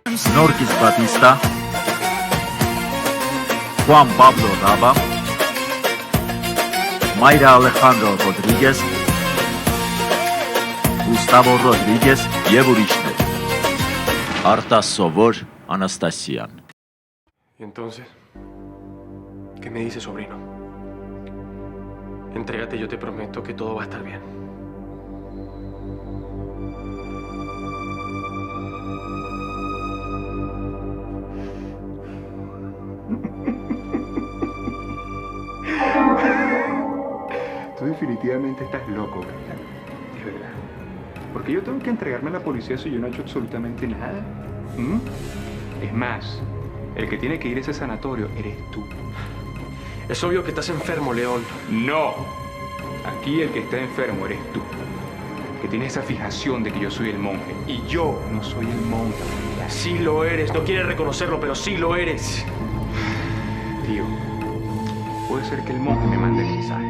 Norquis Batista, Juan Pablo Raba, Mayra Alejandro Rodríguez, Gustavo Rodríguez եւ ուրիշներ։ Արտաս Սովոր, Անաստասիան։ Y entonces, ¿qué me dices, sobrino? Entrégate y yo te prometo que todo va a estar bien. Tú definitivamente estás loco, Gabriel. De verdad. Porque yo tengo que entregarme a la policía si yo no he hecho absolutamente nada. ¿Mm? Es más, el que tiene que ir a ese sanatorio eres tú. Es obvio que estás enfermo, León. ¡No! Aquí el que está enfermo eres tú. Que tienes esa fijación de que yo soy el monje. Y yo no soy el monje. Sí lo eres. No quieres reconocerlo, pero sí lo eres. Tío, puede ser que el monje me mande mensajes.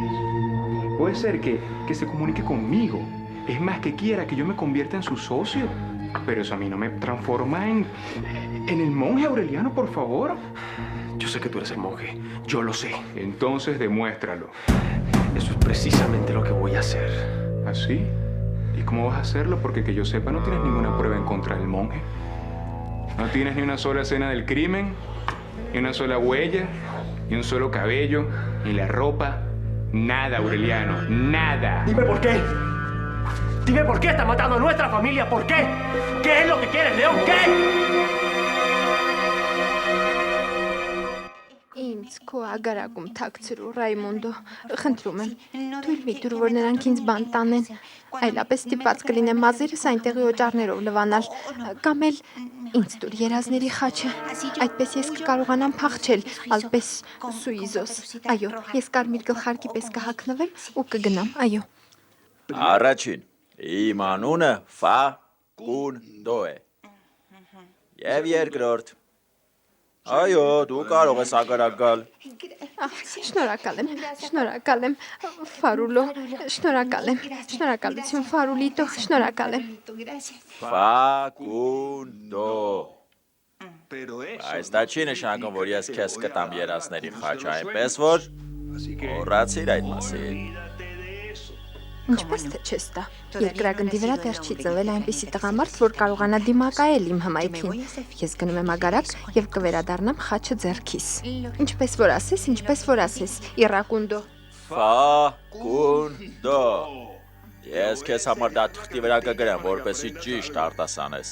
Puede ser que se comunique conmigo. Es más, que quiera que yo me convierta en su socio. Pero eso a mí no me transforma en el monje Aureliano, por favor. Yo sé que tú eres el monje. Yo lo sé. Entonces demuéstralo. Eso es precisamente lo que voy a hacer. ¿Así? ¿Y cómo vas a hacerlo? Porque que yo sepa, no tienes ninguna prueba en contra del monje. No tienes ni una sola escena del crimen, ni una sola huella, ni un solo cabello, ni la ropa. Nada, Aureliano, nada. Dime por qué. Dime por qué estás matando a nuestra familia. ¿Por qué? ¿Qué es lo que quieres, León? ¿Qué? Ինձ քո ագարակում թաքցրու Ռայմոնդո, խնդրում եմ, թույլ մի տուր, որ նրանք ինձ բան տանեն, այլապես ստիպված կլինեմ մազերս այնտեղի օճառներով լվանալ, կամ էլ ինձ տուր երազների խաչը, այդպես ես կկարողանամ փախչել, ալպես Սուիզոս, այո, ես կարմիր գլխարկի պես կհագնվեմ ու կգնամ, այո։ Առաջին, իմ անունը Ֆակունդո է։ Եվ երկրորդ, այո, դու կարող ես ագարակ գալ։ Շնորհակալ եմ, Ֆարուլո, շնորհակալություն, Ֆարուլիտո, շնորհակալ եմ։ Ֆակունդո։ Այս դա չի նշանակում, որ ես քեզ կտամ երազների խաչը, այնպես որ մոռացիր այդ մասին։ Ինչպես թե չես տա, երկրագնդի վրա դեռ չի ծնվել այնպիսի տղամարդ, որ կարողանա դիմակայել իմ հմայքին։ Ես գնում եմ ագարակ եւ կվերադառնամ խաչը ձեռքիս։ Ինչպես որ ասես, Իրակունդո։ Ֆակունդո։ Ես քեզ համար դա թղթի վրա կգրեմ, որպեսզի ճիշտ արտասանես։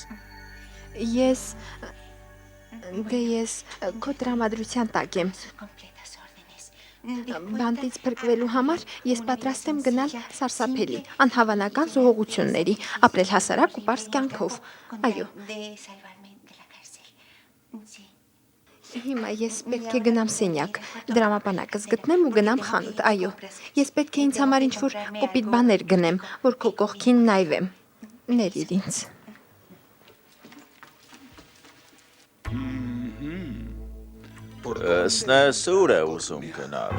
Ես քո տրամադրության տակ եմ։ Բանտից փրկվելու համար ես պատրաստ եմ գնալ սարսափելի, անհավանական զոհողությունների, ապրել հասարակ ու պարզ կյանքով։ Այո։ Հիմա ես պետք է գնամ սենյակ, դրամապանակս գտնեմ ու գնամ խանութ, այո։ Ես պետք է ինձ համար ինչ-որ կոպիտ բաներ գնեմ, որ քո կողքին նայվեմ։ Ներիր ինձ։ Ըսնես ուր է ուզում գնալ։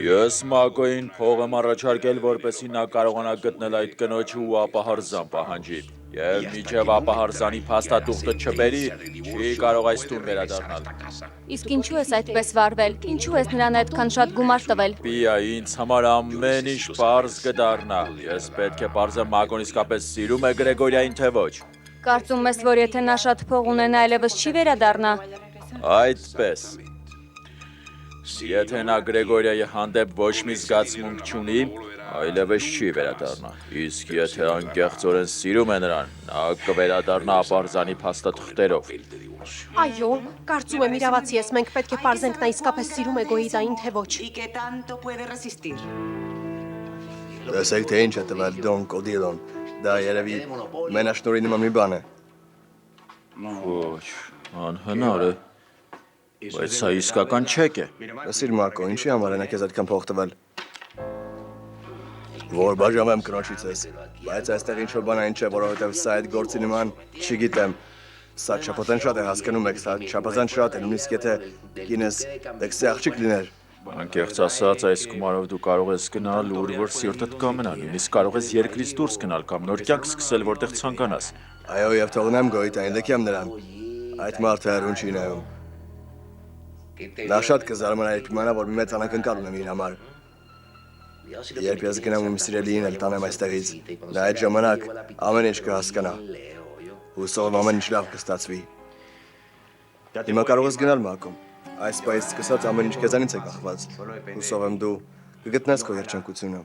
Ես Մակոյին փող եմ առաջարկել, որպեսզի նա կարողանա գտնել այդ կնոջը ու ապահարզան պահանջի։ Եվ մինչև ապահարզանի փաստաթուղթը չբերի, չի կարող այս տուն վերադառնալ։ Իսկ ինչու ես այդպես վարվել։ Ինչու ես նրան այդքան շատ գումար տվել։ Պիա, ինձ համար ամեն ինչ պարզ կդառնա։ Ես պետք է պարզեմ Մակոն իսկապես սիրում է Գրեգորիային, թե ոչ։ Կարծում ես, որ եթե նա շատ փող ունենա, այլևս չի վերադառնա։ Այդպես։ Եթե նա Գրեգորիայի հանդեպ ոչ մի զգացմունք չունի, այլևս չի վերադառնա։ Իսկ եթե անկեղծորեն սիրում է նրան, նա կվերադառնա ապարզանի փաստաթղթերով։ Այո, կարծում եմ իրավացի ես, մենք պետք է պարզենք նա իսկապես սիրում է Գոյիդային, թե ոչ։ Տեսեք, թե ինչ է տվել Դոն Կոդիլոն, դա երևի մենաշնորհի նման մի բան է։ Ոչ, անհնար է, բայց սա իսկական չեք է։ Սիր Մարկո, ինչի համար են քեզ այդքան փող տվել։ Որ բաժանվեմ կնոջից ես, բայց այստեղ ինչ-որ բան այն չէ, որովհետև սա այդ գործի նման չգիտեմ։ Սա չափազանց շատ է, հասկանում եք, սա չափազանց շատ է, նույնիսկ եթե կինս դեքսի աղջիկ լիներ։ Անկեղծ ասած, այս գումարով դու կարող ես գնալ, ուր որ սիրտդ կամենա, նույնիսկ կարող ես երկրից դուրս գնալ կամ նոր կյանք սկսել, որտեղ ցանկանաս։ Այո, եւ թողնեմ գոյտային լքեմ նրան։ Այդ մարդը հեռուն չի նայում։ Նա շատ կզարմանա, երբ իմանա, որ մի մեծ անակնկալ ունեմ իր համար։ Երբ ես գնամ ու սիրելիին էլ տանեմ այստեղից, նա այդ ժամանակ ամեն ինչ կհասկանա։ Հուսով եմ ամեն ինչ լավ կստացվի։ Հիմա կարող ես գնալ Մակոմ։ Այս պայից սկսած ամեն ինչ քեզանից է կախված։ Հուսով եմ դու կգտնես քո երջանկությունը։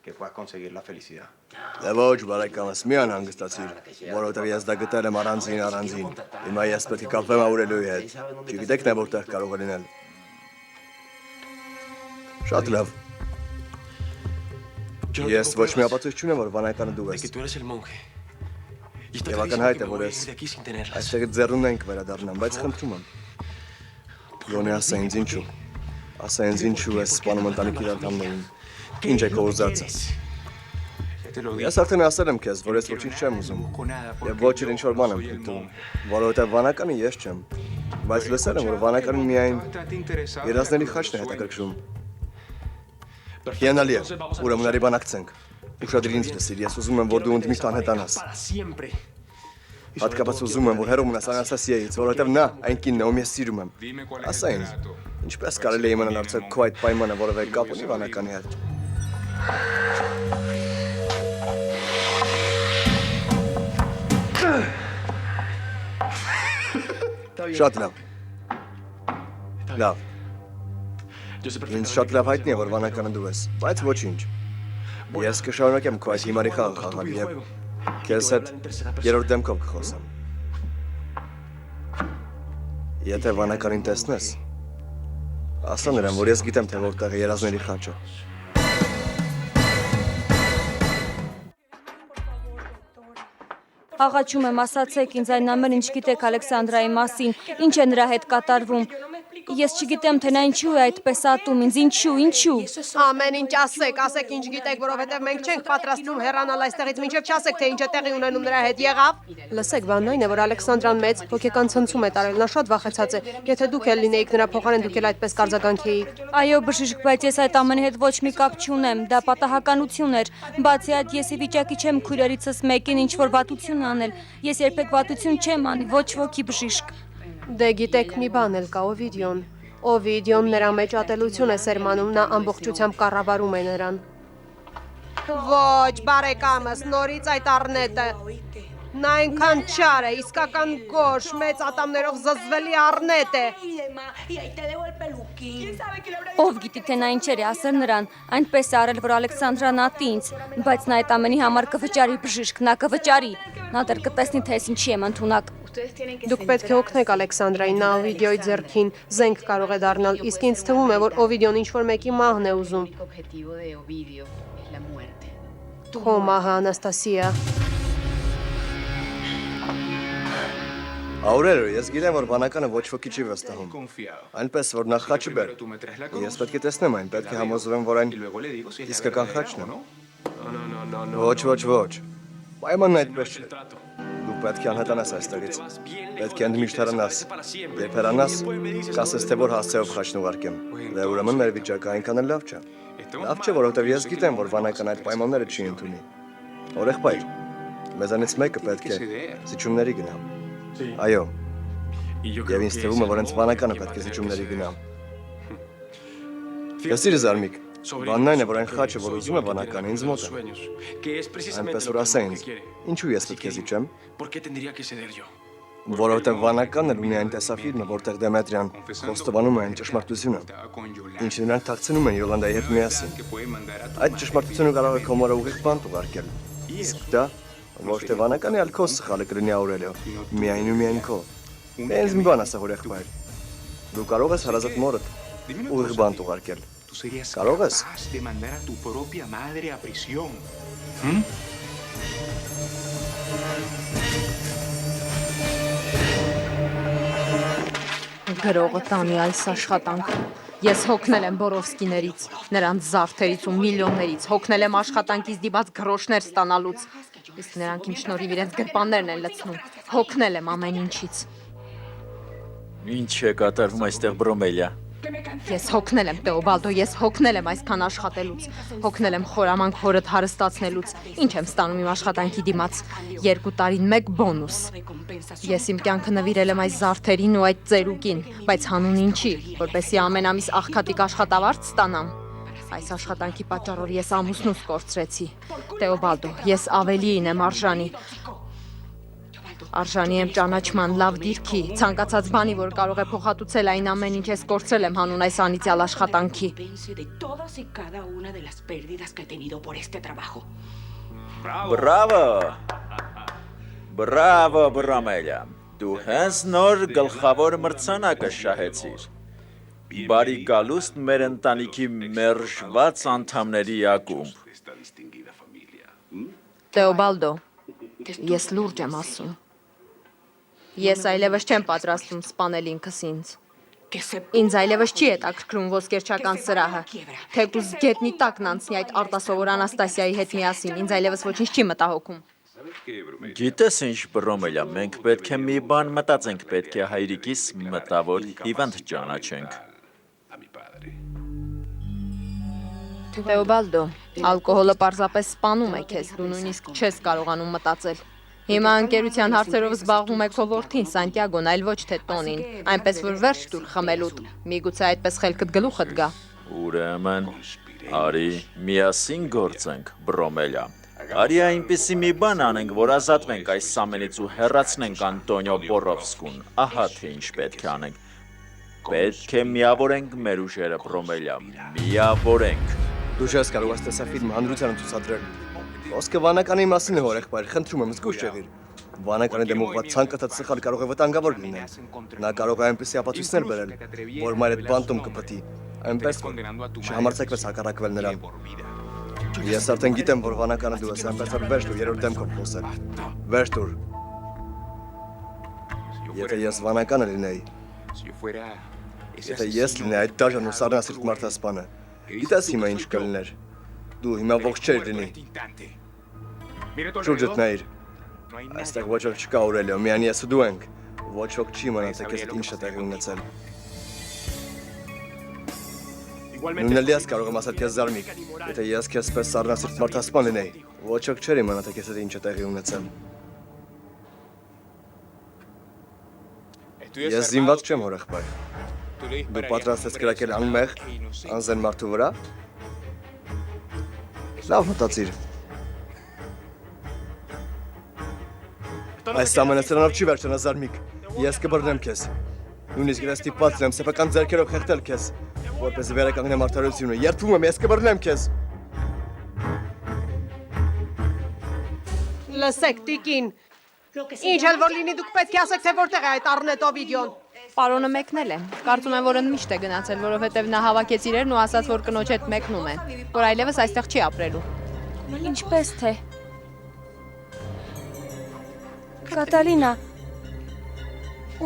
Դե ոչ, բարեկամս, մի անհանգստացիր, որովհետև ես դա գտել եմ առանձին։ Հիմա ես պետք է կապվեմ Աուրելիոյի հետ։ Չգիտեք նա որտեղ կարող է լինել։ Շատ լավ։ Ես ոչ մի ապացույց չունեմ, որ վանականը դու ես։ Եվ ակնհայտ է, որ ես այստեղից ձեռնուն ենք վերադառնամ, բայց խնդրում եմ։ Գոնե ասա ինձ ինչու։ Ասա ինձ ինչու ես սպանում ընտանիքի անդամներին։ Ինչ է քո ուզածը։ Ես արդեն ասել եմ քեզ, որ ես ոչինչ չեմ ուզում։ Եվ ոչ էլ ինչ-որ բան եմ խնդրում, որովհետև վանականը ես չեմ։ Բայց լսել եմ, որ վանականին միայն երազների խաչն է հետաքրքրում։ Հիանալի է, ուրեմն արի բանակցենք։ Ուշադրիր ինձ լսիր, ես ուզում եմ, որ դու ընդմիշտ անհետանաս։ Հատկապես ուզում եմ, որ հեռու մնաս Անաստասիայից, որովհետև նա այն կինն է, ում ես սիրում եմ։ Ասա ինձ, ինչպես կարելի է իմանալ արդյոք քո այդ պայմանը որևէ կապ ունի վանականի հետ։ Շատ լավ։ Լավ։ Ինձ շատ լավ հայտնի է, որ վանականը դու ես, բայց ոչինչ։ Ես կշարունակեմ քո այդ հիմարի խաղը խաղալ և քեզ հետ երրորդ դեմքով կխոսեմ։ Եթե վանականին տեսնես, ասա նրան, որ ես գիտեմ, թե որտեղ է երազների խաչը։ Աղաչում եմ, ասացեք ինձ այն ամեն ինչ գիտեք Ալեքսանդրայի մասին, ինչ է նրա հետ կատարվում։ Ես չգիտեմ, թե նա ինչու է այդպես ատում ինձ, ինչու։ Ամեն ինչ ասեք ինչ գիտեք, որովհետև մենք չենք պատրաստվում հեռանալ այստեղից, մինչև չասեք, թե ինչ է տեղի ունենում նրա հետ եղավ։ Լսեք, բանն այն է, որ Ալեքսանդրան մեծ հոգեկան ցնցում է տարել, նա շատ վախեցած է։ Եթե դուք էլ լինեիք նրա փոխարեն, դուք էլ այդպես կարձագանքեիք։ Այո, բժիշկ, բայց ես այդ ամենի հետ ոչ մի կապ չունեմ, դա պատահականություն էր։ Բացի այդ, ես ի վիճակի չեմ քույրերիցս մեկին ինչ-որ վատություն անել։ Ես երբեք վատություն չեմ անի, ոչ ոքի բժիշկ։ Դե գիտեք, մի բան էլ կա Օվիդիոն։ Օվիդիոն նրա մեջ ատելություն է սերմանում, նա ամբողջությամբ կառավարում է նրան։ Ոչ, բարեկամս, նորից այդ առնետը։ Նա այնքան չար է, իսկական գորշ, մեծ ատամներով զզվելի առնետ է։ Ով գիտի, թե նա ինչեր է ասել նրան, այնպես է արել, որ Ալեքսանդրան ատի ինձ, բայց նա այդ ամենի համար կվճարի բժիշկ, նա կվճարի։ Նա դեռ կտեսնի, թե ես ինչի եմ ընդունակ։ Դուք պետք է օգնեք Ալեքսանդրային, նա Օվիդիոյի ձեռքին զենք կարող է դառնալ, իսկ ինձ թվում է, որ Օվիդիոն ինչ-որ մեկի մահն է ուզում։ Քո մահը, Անաստասիա։ Աուրելիո, ես գիտեմ, որ վանականը ոչ ոքի չի վստահում։ Այնպես, որ նա խաչը բեր։ Ես պետք է տեսնեմ այն, պետք է համոզվեմ, որ այն իսկական խաչն է։ Ոչ։ Պայմանն այդպես չէ։ Դու պետք է անհետանաս այստեղից։ Պետք է ընդմիշտ հեռանաս։ Երբ հեռանաս, կասես, թե որ հասցեով խաչն ուղարկեմ։ Դե ուրեմն մեր վիճակը այնքան էլ լավ չէ։ Լավ չէ, որովհետև ես գիտեմ, որ վանական այդ պայմանները չի ընդունի։ Օրեղբայր, մեզանից մեկը պետք է զիջումների գնա։ Այո։ Եվ ինձ թվում է, որ հենց վանականը պետք է զիջումների գնա։ Լսիր զարմիկ, բանն այն է, որ այն խաչը, որ ուզում է վանականը, ինձ մոտ է։ Այնպես որ ասա ինձ, ինչու ես պետք է զիջեմ։ Որովհետև վանականն էլ ունի այն տեսաֆիլմը, որտեղ Դեմետրիան խոստովանում է այն ճշմարտությունը, ինչը նրանք թաքցնում են Յոլանդայի հետ միասին։ Այդ ճշմարտությունը կարող է քո մորը ուղիղ բան ուղարկել։ Իսկ դա ոչ թե վանականի, այլ քո սխալը կլինի Աուրելիո, միայն ու միայն քո։ Դե ինձ մի բան ասա, հորեղբայր։ Դու կարող ես հարազատ մորդ ուղիղ բան ուղարկել։ Կարող ես։ Գրողը տանի այս աշխատանքը։ Ես հոգնել եմ Բորովսկիներից, նրանց զարդերից ու միլիոններից, հոգնել եմ աշխատանքից դիված գրոշներ ստանալուց, իսկ նրանք իմ շնորհիվ իրենց գրպաններն են լցնում, հոգնել եմ ամեն ինչից։ Ինչ է կատարվում այստեղ Բրոմելիա։ Ես հոգնել եմ, Տեոբալդո, ես հոգնել եմ այսքան աշխատելուց, հոգնել եմ խորամանկ հորդ հարստացնելուց, ինչ եմ ստանում իմ աշխատանքի դիմաց, 2 տարին 1 բոնուս։ Ես իմ կյանքը նվիրել եմ այս զարդերին ու այդ ծերուկին, բայց հանուն ինչի, որպեսզի ամեն ամիս աղքատիկ աշխատավարձ ստանամ։ Այս աշխատանքի պատճառով ես ամուսնուս կորցրեցի։ Տեոբալդո, ես ավելիին եմ արժանի։ Արժանի եմ ճանաչման, լավ դիրքի, ցանկացած բանի, որ կարող է փոխհատուցել այն ամեն ինչ ես կորցրել եմ հանուն այս անիծյալ աշխատանքի։ Բրավո։ Բրավո, Բրամելիա։ Դու հենց նոր գլխավոր մրցանակը շահեցիր։ Բարի գալուստ մեր ընտանիքի մերժված անդամների ակումբ։ Տեոբալդո, ես լուրջ եմ ասում։ Ես այլևս չեմ պատրաստվում սպանել ինքս ինձ։ Ինձ այլևս չի հետաքրքրում ոսկերչական սրահը։ Թեկուզ գետնի տակն անցնի այդ արտասովոր Անաստասիայի հետ միասին, ինձ այլևս ոչինչ չի մտահոգում։ Գիտես ինչ, Բրոմելիա, մենք պետք է մի բան մտածենք, պետք է հայրիկիս մտավոր հիվանդ ճանաչենք։ Տեոբալդո, ալկոհոլը պարզապես սպանում է քեզ, դու նույնիսկ չես կարողանում մտածել։ Հիմա ընկերության հարցերով զբաղվում է քո որդին Սանտիագոն, այլ ոչ թե Տոնին, այնպես որ վերջ տուր խմելուտ, միգուցե այդպես խելքդ գլուխդ գա։ Ուրեմն, արի միասին գործենք, Բրոմելիա։ Արի այնպիսի մի բան անենք, որ ազատվենք այս ամենից ու հեռացնենք Անտոնիո Բորովսկուն, ահա թե ինչ պետք է անենք։ Պետք է միավորենք մեր ուժերը, Բրոմելիա, միավորենք։ Դու չես կարող այս տեսաֆիլմը հանրությանը ցուցադրել։ Ոսկե վանականի մասին է հորեղբայր, խնդրում եմ զգույշ եղիր։ Վանականի դեմ ուղղված ցանկացած սխալ կարող է վտանգավոր լինել։ Նա կարող է այնպիսի ապացույցներ բերել, որ մայր այդ բանտում կպտի։ Այնպես չհամարձակվես հակառակվել նրան։ Ես արդեն գիտեմ, որ վանականը դու ես, այնպես որ վերջ տուր, երրորդ դեմքով խոսել։ Վերջ տուր։ Եթե ես վանականը լինեի, եթե ես լինեի այդ դաժան ու սառնասիրտ մարդասպանը, գիտես հիմա ինչ կլիներ։ Դու հիմա ողջ չեր լինի։ Շուրջդ նայիր։ Այստեղ ոչ ոք չկա, Օրելիո, միայն ես ու դու ենք։ Ոչ ոք չի իմանա, թե քեզ ինչ է տեղի ունեցել։ Նույնն էլ ես կարող եմ ասել քեզ զարմիկ։ Եթե ես քեզ պես սառնասիրտ մարդասպան լինեի, ոչ ոք չեր իմանա, թե քեզ ինչ է տեղի ունեցել։ Ես զինված չեմ, հորեղբայր։ Դու պատրաստ ես կրակել անմեղ, անզեն մարդու վրա։ Լավ մտածիր։ Այս ամենը սրանով չի վերջանա, զարմիկ։ Ես կբռնեմ քեզ։ Նույնիսկ ես ստիպված եմ սեփական ձեռքերով խեղդել քեզ, որպես վերականգնեմ արդարությունը։ Երդվում եմ, ես կբռնեմ քեզ։ Լսեք, տիկին։ Ինչ էլ որ լինի, դուք պետք է ասեք, թե որտեղ է այդ Առնետո վիդեոն։ Պարոնը մեկնել է։ Կարծում եմ, որ ընդմիշտ է գնացել, որովհետև նա հավաքեց իրերն ու ասաց, որ կնոջ հետ մեկնում է, որ այլևս այստեղ չի ապրելու։ Ինչպես թե։ Կատալինա,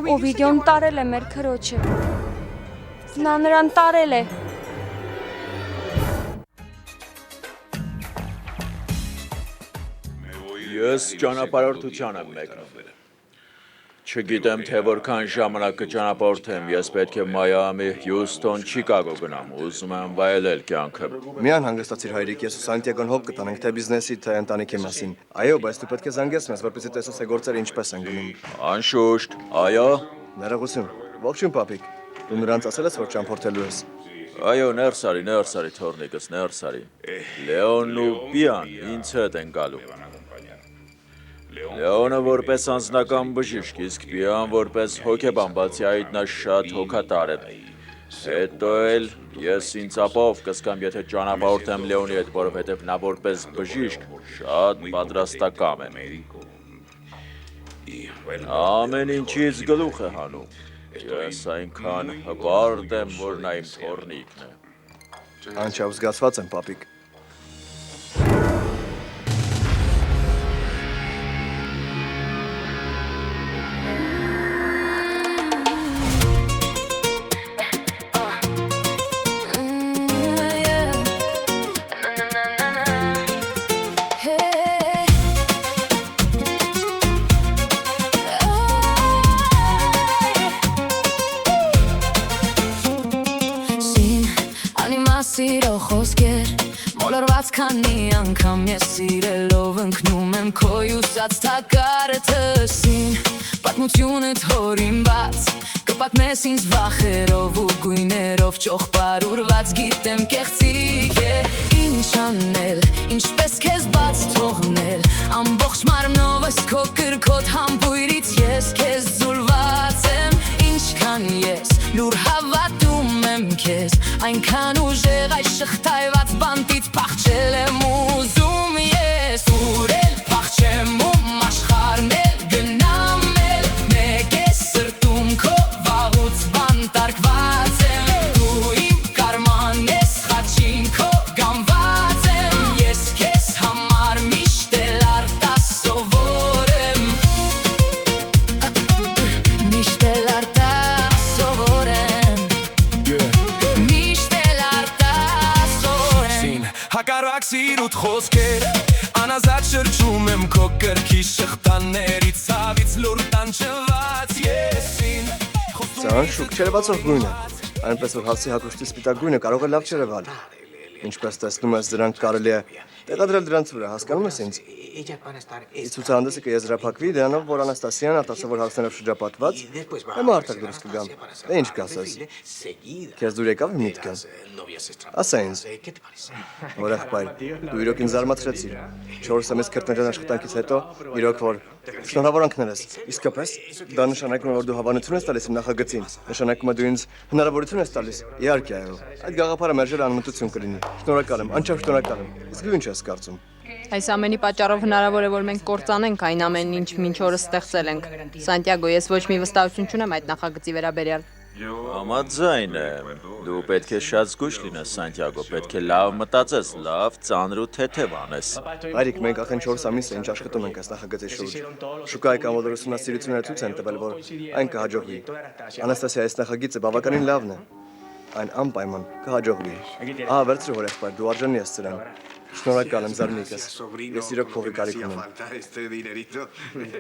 Օվիդիոն տարել է մեր քրոջը։ Նա նրան տարել է։ Ես ճանապարհորդության եմ մեկնում։ Չգիտեմ, թե որքան ժամանակ կճանապարհորդեմ, ես պետք է Մայամի, Հյուստոն, Չիկագո գնամ, ուզում եմ վայելել կյանքը։ Միան հանգստացիր հայրիկ, ես ու Սանտիագոն հոգ կտանենք թե բիզնեսի, թե ընտանիքի մասին։ Այո, բայց դու պետք է զանգես մեզ, որպեսզի տեսնես թե գործերը ինչպես են գնում։ Անշուշտ, այո։ Ներողություն։ Ողջույն, պապիկ։ Դու նրանց ասել ես, որ ճամփորդելու ես։ Այո, ներս արի, թորնիկս, ներս արի։ Լեոնն ու Պիան ինձ հետ են գալու։ Լեոնը որպես անձնական բժիշկ, իսկ Պիան որպես հոգեբան, բացի այդ նա շատ հոգատար է։ Հետո էլ ես ինձ ապով կսկամ, եթե ճանապարհորդեմ Լեոնի հետ, որովհետև նա որպես բժիշկ շատ պատրաստակամ է։ Ամեն ինչից գլուխ է հանում։ Ես այնքան հպարտ եմ, որ նա իմ թորնիկն է։ Անչափ զգացված եմ, պապիկ։ Ահաց քանի անգամ ես սիրելով ընկնում եմ քո ուսած թակարը թսին Պատմությունդ հորինված կպատմես ինձ վախերով ու գույներով ճոխպար ուրված գիտեմ կեղծիկ է Ինչ անել, ինչպես քեզ բաց թողնել Ամբողջ մարմնովս քո կրքոտ համբույրից ես քեզ զուլված եմ Ինչքան ես լուր հավատում եմ քեզ Այնքան ուժեղ այս շղթայված բանտից փախչել եմ ուզում ես Ուրել փախչեմ ում աշխարհներ գնամ էլ Մեկ է սրտում քո վաղուց բանտարկված եմ Դու իմ կարման ես խաչին քո գամված եմ Ես քեզ համար միշտ էլ արտաս սովոր եմ Միշտ էլ արտաս սովոր եմ Միշտ էլ արտաս սովոր եմ Հակառակ սիրուտ խոսքեր Անազատ շրջում եմ քո կրքի շղթաներից Ցավից լուր տանջված եսին Սան շուկ չերևացող գույն է, այնպես որ հացի հագուստի սպիտակ գույնը կարող է լավ չերևալ Ինչպես տեսնում ես դրանք կարելի է տեղադրել դրանց վրա, հասկանում ես ինձ Ցուցահանդեսը կեզրափակվի դրանով, որ Անաստասիան արտասովոր հարցներով շրջապատված Հիմա արդակ դուրս կգամ, դե ինչ կասես Քեզ դուր եկավ իմ միտքը Ասա ինձ Որ եղբայր, դու իրոք ինձ զարմացրեցիր 4 ամիս քրտնաջան աշխատանքից հետո իրոք որ շնորհավորանքներ ես Իսկապես դա նշանակում է որ դու հավանություն ես տալիս իմ նախագծին Նշանակում է դու ինձ հնարավորություն ես տալիս Իհարկե այո Այդ գաղափարը մերժել անմտություն կլինի Շնորհակալ եմ, անչափ շնորհակալ եմ Իսկ դու ինչ ես կարծում Այս ամենի պատճառով հնարավոր է որ մենք կործանենք այն ամենն ինչ մինչ օրս ստեղծել ենք Սանտիագո ես ոչ մի վստահություն չունեմ այդ նախագծի վերաբերյալ Համաձայն եմ, դու պետք է շատ զգույշ լինես, Սանտիագո, պետք է լավ մտածես, լավ ծանր ու թեթև անես Հայրիկ, մենք ախեն 4 ամիս է ինչ աշխատում ենք այս նախագծի շուրջ Շուկայի կամ որ ուսումնասիրությունները ցույց են տվել, որ այն կհաջողվի Անաստասիա, այս նախագիծը բավականին լավն է Այն անպայման կհաջողվի Ահա վերցրու որ եղբայր, դու արժանի ես սրան Շնորհակալ եմ զարմիկս Ես իրոք փողի կարիք ունեմ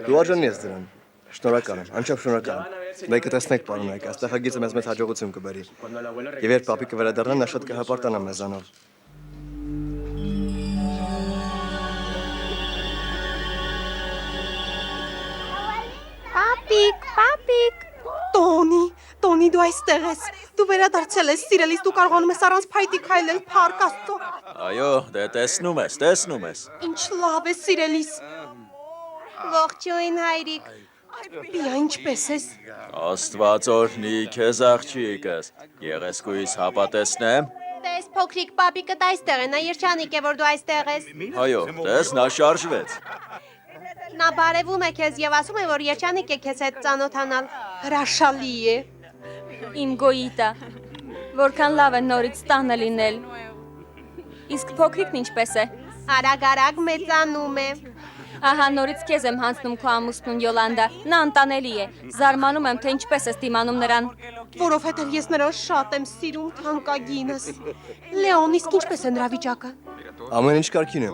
Դու արժանի ես դրան Շնորհակալ եմ, անչափ շնորհակալ եմ Մենք կտեսնենք պարոնայք, այս նախագիծը մեզ հաջողություն կբերի Եվ երբ պապիկը վերադառնա, նա շատ կհպարտանա մեզանով Պապիկ Տոնի դու այստեղ ես Դու վերադարձել ես, սիրելիս դու կարողանում ես առանց փայտի քայլել փառք Աստծո Այո, դե տեսնում ես Ինչ լավ է սիրելիս Ողջույն հայրիկ Պիա ինչպես ես Աստված օրհնի քեզ աղջիկս Եղեսկույս հապատեսնեմ Տես փոքրիկ պապիկդ այստեղ է Նա երջանիկ է որ դու այստեղ ես Այո, տես նա շարժվեց Նա բարևում է քեզ եւ ասում է որ երջանիկ է քեզ հետ ծանոթանալ Հրաշալի է Իմ գոյիտա Որքան լավ է նորից տանը լինել Իսկ փոքրիկն ինչպես է Արագ մեծանում է Ահա նորից քեզ եմ հանձնում քո ամուսնուն Յոլանդա Նա անտանելի է Զարմանում եմ թե ինչպես ես դիմանում նրան Որովհետև ես նրան շատ եմ սիրում թանկագինս Լեոն իսկ ինչպես է նրա վիճակը Ամեն ինչ կարգին է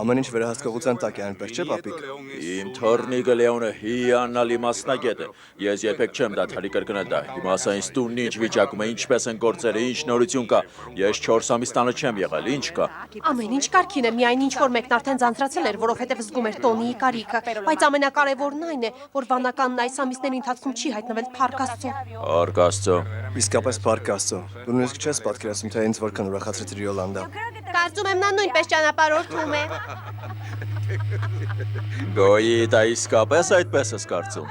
Ամեն ինչ վերահսկողության տակ է այնպես չէ պապիկ Իմ թորնիկը Լեոնը հիանալի մասնագետ է Ես երբեք չեմ դադարի կրկնել դա Հիմա ասա ինձ տունն ինչ վիճակում է ինչպես են գործերը ինչ նորություն կա Ես 4 ամիս տանը չեմ եղել ինչ կա Ամեն ինչ կարգին է միայն ինչ որ մեկն արդեն ձանձրացել էր որովհետև զգում էր Տոնիի կարիքը բայց ամենակարևորն այն է որ վանականն այս ամիսների ընթացքում չի հայտնվել փառք Աստծո Փառք Աստծո Իսկապես փառք Աստծո Դու նույնիսկ չես պատկերացնում թե ինձ որքան ուրախացրեցիր Յոլանդա Կարծում եմ նա նույնպես ճանապարհորդում է Գոյիտա իսկապես այդպես ես կարծում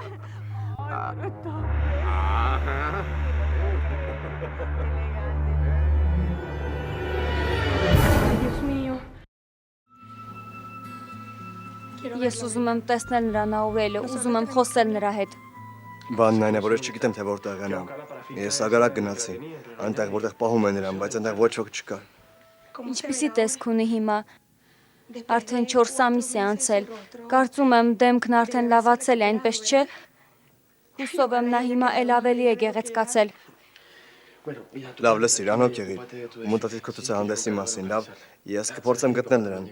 Ես ուզում եմ տեսնել նրան Աուրելը, ուզում եմ խոսել նրա հետ։ Բանն այն է, որ ես չգիտեմ թե որտեղ են նա։ Ես ագարակ գնացի, այնտեղ որտեղ պահում են նրան, բայց այնտեղ ոչ ոք չկա։ Ինչպիսի տեսք ունի հիմա։ Արդեն 4 ամիս է անցել։ Կարծում եմ դեմքն արդեն լավացել է, այնպես չէ։ Հուսով եմ նա հիմա էլ ավելի է գեղեցկացել։ Լավ լսիր, անհոգ եղիր։ Մտածիր քո ցուցահանդեսի մասին, լավ։ Ես կփորձեմ գտնել նրան։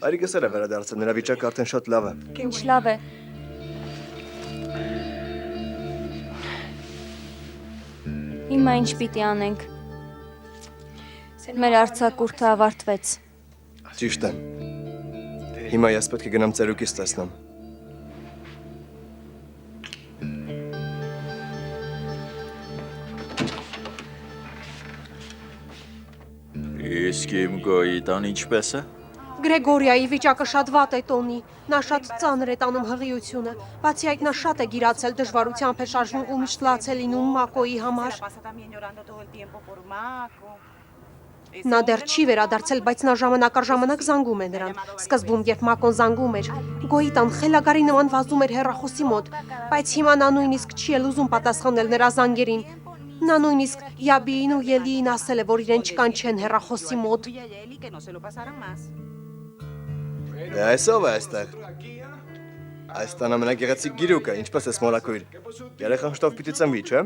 Այրիկս էլ է վերադարձել, նրա վիճակը արդեն շատ լավ է։ Ինչ լավ է։ Հիմա ինչ պիտի անենք։ Մեր արձակուրդը ավարտվեց։ Ճիշտ է։ Հիմա ես պետք է գնամ ծերուկիս տեսնեմ։ Իսկ իմ գոյիտան ինչպես է։ Գրեգորիայի վիճակը շատ վատ է, Տոնի։ Նա շատ ծանր է տանում հղիությունը։ Բացի այդ, նա շատ է գիրացել, դժվարությամբ է շարժվում ու միշտ լաց է լինում Մակոյի համար։ Նա դեռ չի վերադարձել, բայց նա ժամանակ առ ժամանակ զանգում է նրան։ Սկզբում, երբ Մակոն զանգում էր, Գոյիտան խելագարի նման վազում էր հեռախոսի մոտ, բայց հիմա նա նույնիսկ չի էլ ուզում պատասխանել նրա զանգերին։ Նա նույնիսկ Յաբիին ու Ելիին ասել է, որ իրեն չկանչեն հեռախոսի մոտ։ Դե այսով է այստեղ։ Այս տան ամենագեղեցիկ գիրուկը, ինչպես ես մորակույր։ Երեխան շտով պիտի ծնվի, չէ՞։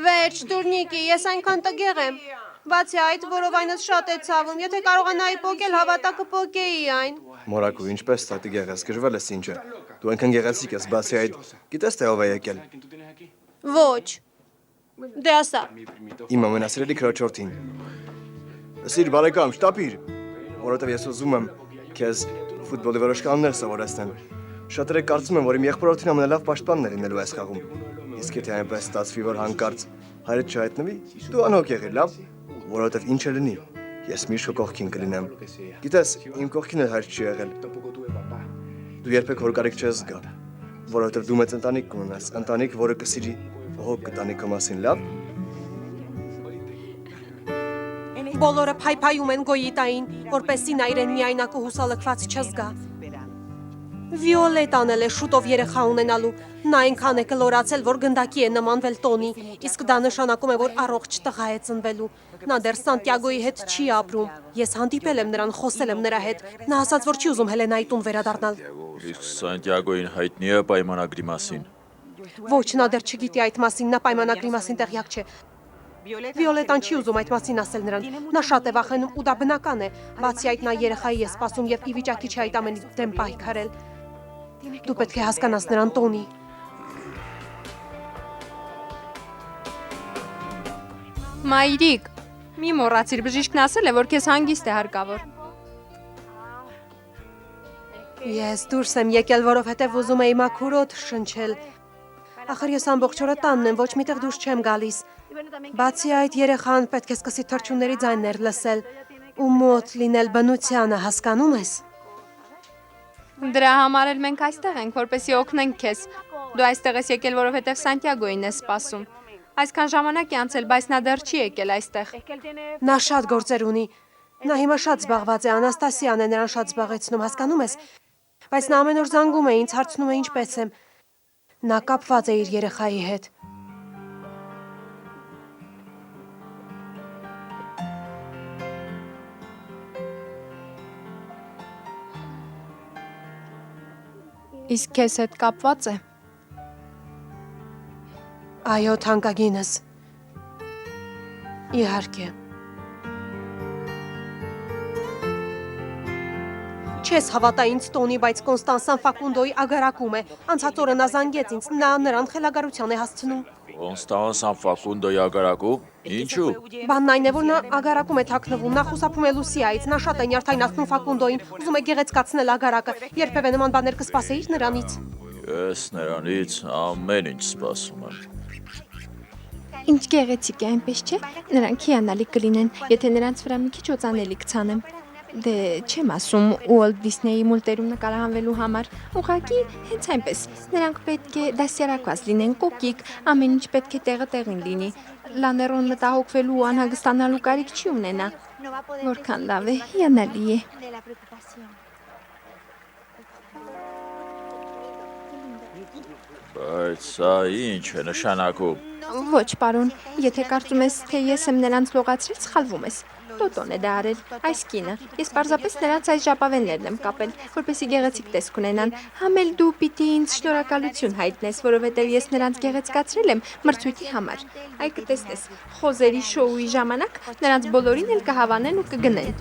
Վեճ, Տուրնիկի, ես այնքան տգեղ եմ։ Բացի այդ, որովայնս շատ է ցավում, եթե կարողանայի պոկել, հավատա կպոկեի այն։ Մորակույր, ինչպես սա տգեղ ես, գժվել ես ինչը։ Դու այնքան գեղեցիկ ես, բացի այդ, գիտես թե ով է եկել։ Ոչ։ Դե ասա։ Իմ ամենասիրելի քրոջորդին։ Սիր բարեկամ, շտապիր, որովհետև ես ուզում եմ քեզ ֆուտբոլի որոշ կանոններ սովորեցնել։ Շատերը կարծում են, որ իմ եղբորորդին ամենալավ պաշտպանն է լինելու այս խաղում։ Իսկ եթե այնպես ստացվի, որ հանկարծ հայրդ չհայտնվի, դու անհոգ եղիր, լավ, որովհետև ինչ է լինի, ես միշտ քո կողքին կլինեմ։ Գիտես, իմ կողքին էլ հայր չի եղել։ Դու երբեք հոր կարիք չես զգա, որովհետև դու մեծ ընտանիք կունենաս, ընտանիք, որը կսիրի, հոգ կտանի քո մասին, լավ։ Բոլորը փայփայում են Գոյիտային, որպեսզի նա իրեն միայնակ ու հուսալքված չզգա։ Վիոլետան էլ է շուտով երեխա ունենալու։ Նա այնքան է կլորացել, որ գնդակի է նմանվել Տոնի, իսկ դա նշանակում է, որ առողջ տղա է ծնվելու։ Նա դեռ Սանտիագոյի հետ չի ապրում։ Ես հանդիպել եմ նրան, խոսել եմ նրա հետ։ Նա ասաց, որ չի ուզում Հելենայի տուն վերադառնալ։ Իսկ Սանտիագոին հայտնի է պայմանագրի մասին։ Ոչ, նա դեռ չգիտի այդ մասին, նա պայմանագրի մասին տեղյակ չէ։ Վիոլետան չի ուզում այդ մասին ասել նրան։ Նա շատ է վախենում ու դա բնական է։ Բացի այդ, նա երեխայի է սպասում եւ ի վիճակի չէ այդ ամենի դեմ պայքարել։ Դու պետք է հասկանաս նրան, Տոնի։ Մայրիկ, մի մոռացիր, բժիշկն ասել է, որ քեզ հանգիստ է հարկավոր։ Ես դուրս եմ եկել, որովհետև ուզում էի մաքուր օդ շնչել։ Ախր ես ամբողջ օրը տանն եմ, ոչ միտեղ դուրս չեմ գալիս։ Բացի այդ, երեխան պետք է սկսի թռչունների ձայներ լսել ու մոտ լինել բնությանը, հասկանում ես։ Դրա համար էլ մենք այստեղ ենք, որպեսզի օգնենք քեզ։ Դու այստեղ ես եկել, որովհետև Սանտիագոին ես սպասում։ Այսքան ժամանակ է անցել, բայց նա դեռ չի եկել այստեղ։ Նա շատ գործեր ունի։ Նա հիմա շատ զբաղված է, Անաստասիան է նրան շատ զբաղեցնում, հասկանում ես։ Բայց նա ամեն օր զանգում է ինձ, հարցնում է ինչպես եմ։ Նա կապված է իր երեխայի հետ։ Իսկ քեզ հետ կապված է։ Այո, թանկագինս։ Իհարկե։ Չես հավատա ինձ, Տոնի, բայց Կոնստանսան Ֆակունդոյի ագարակում է։ Անցած օրը նա զանգեց ինձ, նա նրան խելագարության է հասցնում։ Կոնստանսան Ֆակունդոյի ագարակում։ Ինչու։ Բանն այն է, որ նա ագարակում է թաքնվում, նա խուսափում է Լուսիայից, նա շատ է նյարդայնացնում Ֆակունդոյին, ուզում է գեղեցկացնել ագարակը։ Երբևէ նման բաներ կսպասեիր նրանից։ Ես նրանից ամեն ինչ սպասում եմ։ Ինչ գեղեցիկ է, այնպես չէ։ Նրանք հիանալի կլինեն, եթե նրանց վրա մի քիչ օծանելիք ցանեմ։ Դե չեմ ասում Ուոլթ Դիսնեյի մուլտերում նկարահանվելու համար, ուղղակի հենց այնպես։ Նրանք պետք է դասյարակված լինեն, կոկիկ, ամեն ինչ պետք է տեղը տեղին լինի։ Լաներոն մտահոգվելու ու անհագստանալու կարիք չի ունենա։ Որքան լավ է, հիանալի է։ Բայց սա ինչ է նշանակում։ Ոչ, պարոն, եթե կարծում ես, թե ես եմ նրանց լողացրել, սխալվում ես։ Տոտոն է դա արել, այս կինը։ Ես պարզապես նրանց այս ժապավեններն եմ կապել, որպեսզի գեղեցիկ տեսք ունենան։ Համ էլ դու պիտի ինձ շնորհակալություն հայտնես, որովհետև ես նրանց գեղեցկացրել եմ մրցույթի համար։ Այ կտեսնես, խոզերի շոուի ժամանակ նրանց բոլորին էլ կհավանեն ու կգնեն։